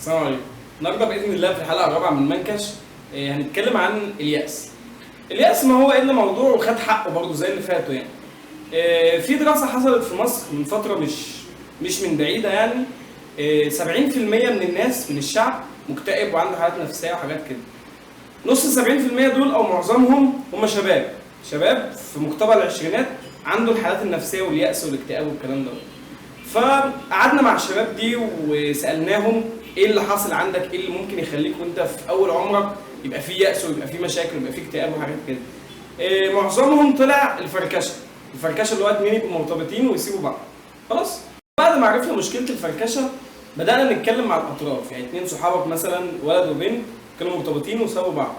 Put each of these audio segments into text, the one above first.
السلام عليكم. النهارده باذن الله في الحلقه الرابعه من منكش هنتكلم عن اليأس. اليأس ما هو الا موضوع وخد حقه برضه زي اللي فاتوا يعني. في دراسه حصلت في مصر من فتره مش من بعيده يعني. 70% من الناس من الشعب مكتئب وعنده حالات نفسيه وحاجات كده. نص 70% دول او معظمهم هم شباب في مقتبل العشرينات عنده الحالات النفسيه واليأس والاكتئاب والكلام ده. فقعدنا مع الشباب دي وسالناهم ايه اللي حاصل عندك، ايه اللي ممكن يخليك وانت في اول عمرك يبقى فيه يأس ويبقى فيه مشاكل ويبقى فيه اكتئاب وحاجات كده. معظمهم طلع الفركشه اللي هو اتنين يبقوا مرتبطين ويسيبوا بعض. خلاص بعد ما عرفنا مشكله الفركشه بدانا نتكلم مع الاطراف، يعني اتنين صحابك مثلا ولد وبنت كانوا مرتبطين وسابوا بعض.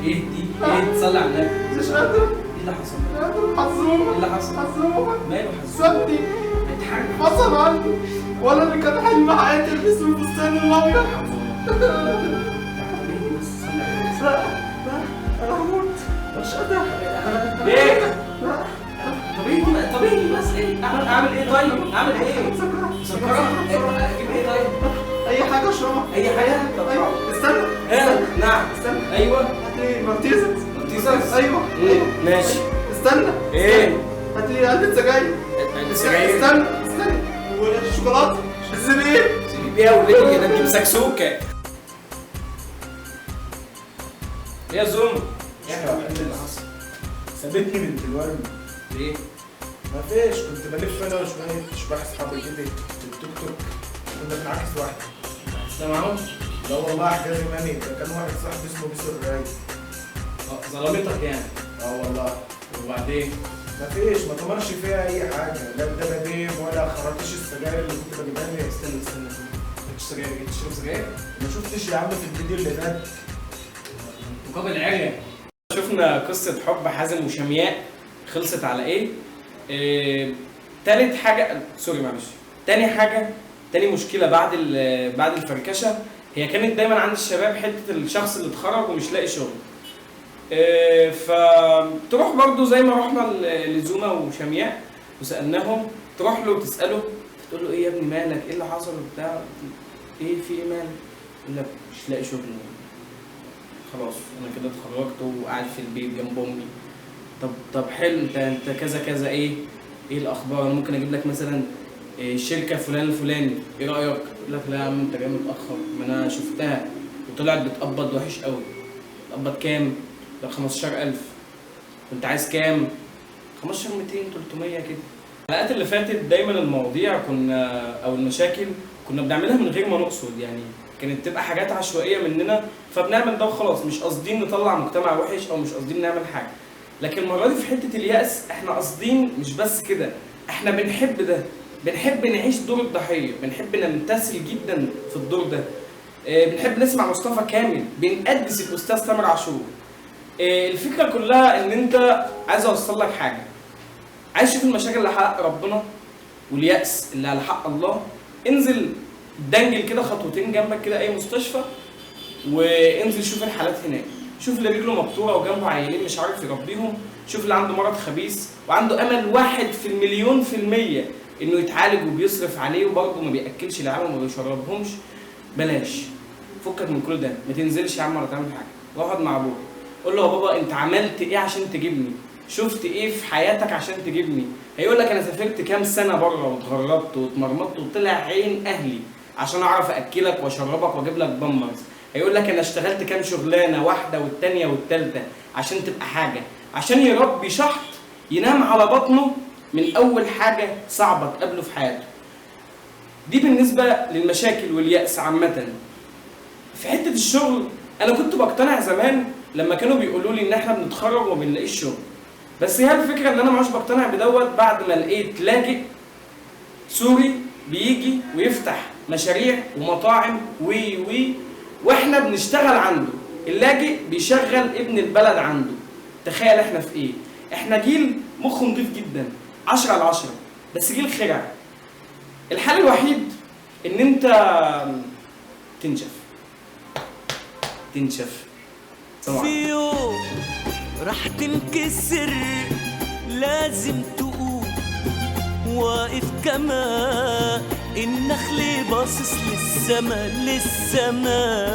ايه دي صلي على النبي. مش قادر. ايه اللي حصل؟ حزومة. ايه اللي حصل؟ حزومة. ماله حزومة؟ سابني. اتحرك. فصل عني. ولا اللي كان حلم حياتي البس الفستان الابيض. لا انا هموت. مش قادر. ليه؟ طبيعي بس ايه؟ اعمل ايه طيب؟ اعمل ايه؟ سكران؟ اجيب ايه طيب؟ اي حاجة اشربها. اي حاجة؟ طب ايوه استنى. نعم. استنى. ايوه. هات لي مارتيزنز. ايوه. ماشي. استنى. ايه؟ هات لي علبة سجاير. سجاير؟ استنى. والشوكولاتة. الزبيب. بيها وليه كده تجيب سكسوكة. ايه يا زوم؟ ايه اللي حصل؟ سابتني بنت الورد. ليه؟ مفيش، كنت بلف انا وشويه شباب اصحابي كده في التوك توك، كنا بنعكس واحده. سامعهم؟ لا والله حكايه ماني، ده كان واحد صاحبي اسمه بيسو الراي. ظلمتك يعني؟ اه والله. وبعدين؟ مفيش، ما تمرش فيها اي حاجه، لا الدباديب ولا خراطيش السجاير اللي كنت بجيبها لي. استنى سجاير، تشرب سجاير؟ ما شفتش يا عم في الفيديو اللي فات؟ مقابل عرية. شفنا قصة حب حازم وشمياء خلصت على ايه؟ تالت حاجة تاني مشكلة بعد الفركشة هي كانت دايما عند الشباب حتة الشخص اللي اتخرج ومش لاقي شغل. فتروح برضو زي ما رحنا لزوما وشمياء وسألناهم، تروح له وتسأله تقول له ايه يا ابني مالك؟ ايه اللي حصل وبتاع؟ ايه في ايه مالك؟ يقول لك مش لاقي شغل. خلاص انا كده اتخرجت وقاعد في البيت جنب امي. طب حلو، انت كذا كذا، ايه الاخبار؟ انا ممكن اجيب لك مثلا شركه فلان الفلاني، ايه رايك؟ يقول لك لا يا عم انت جاي متاخر، ما انا شفتها وطلعت بتقبض وحش قوي. بتقبض كام؟ ده 15000. وانت عايز كام؟ 15 200 300 كده. الحلقات اللي فاتت دايما المواضيع او المشاكل كنا بنعملها من غير ما نقصد، يعني كانت تبقى حاجات عشوائيه مننا فبنعمل ده وخلاص، مش قاصدين نطلع مجتمع وحش او مش قاصدين نعمل حاجه. لكن المره دي في حته اليأس احنا قاصدين مش بس كده، احنا بنحب ده، بنحب نعيش دور الضحيه، بنحب نمتثل جدا في الدور ده. بنحب نسمع مصطفى كامل، بنقدس الاستاذ تامر عاشور. الفكره كلها ان انت عايز اوصل لك حاجه، عايز تشوف المشاكل اللي حق ربنا واليأس اللي على حق الله. انزل دنجل كده خطوتين جنبك كده اي مستشفى وانزل شوف الحالات هناك، شوف اللي رجله مقطوعه وجنبه عيلين مش عارف يربيهم، شوف اللي عنده مرض خبيث وعنده امل 1 في المليون في المية انه يتعالج وبيصرف عليه وبرضه ما بياكلش العيال وما بيشربهمش. بلاش، فكك من كل ده، ما تنزلش يا عم ولا تعمل حاجه، اقعد مع ابوك قول له يا بابا انت عملت ايه عشان تجيبني؟ شفت ايه في حياتك عشان تجيبني؟ هيقول لك انا سافرت كام سنه بره واتغربت واتمرمطت وطلع عين اهلي عشان اعرف اكلك واشربك واجيب لك بامبرز. هيقول لك انا اشتغلت كام شغلانه، واحده والثانيه والثالثه عشان تبقى حاجه، عشان يربي شحط ينام على بطنه من اول حاجه صعبه تقابله في حياته. دي بالنسبه للمشاكل واليأس عامه. في حته الشغل انا كنت بقتنع زمان لما كانوا بيقولوا لي ان احنا بنتخرج وما بنلاقيش شغل، بس هي الفكره ان انا ما عادش بقتنع بدوت بعد ما لقيت لاجئ سوري بيجي ويفتح مشاريع ومطاعم واحنا بنشتغل عنده. اللاجئ بيشغل ابن البلد عنده. تخيل احنا في ايه؟ احنا جيل مخه نضيف جدا 10 على 10، بس جيل خرع. الحل الوحيد ان انت تنشف. في يوم راح تنكسر لازم تقوم. واقف كما النخل باصص للسما للسما.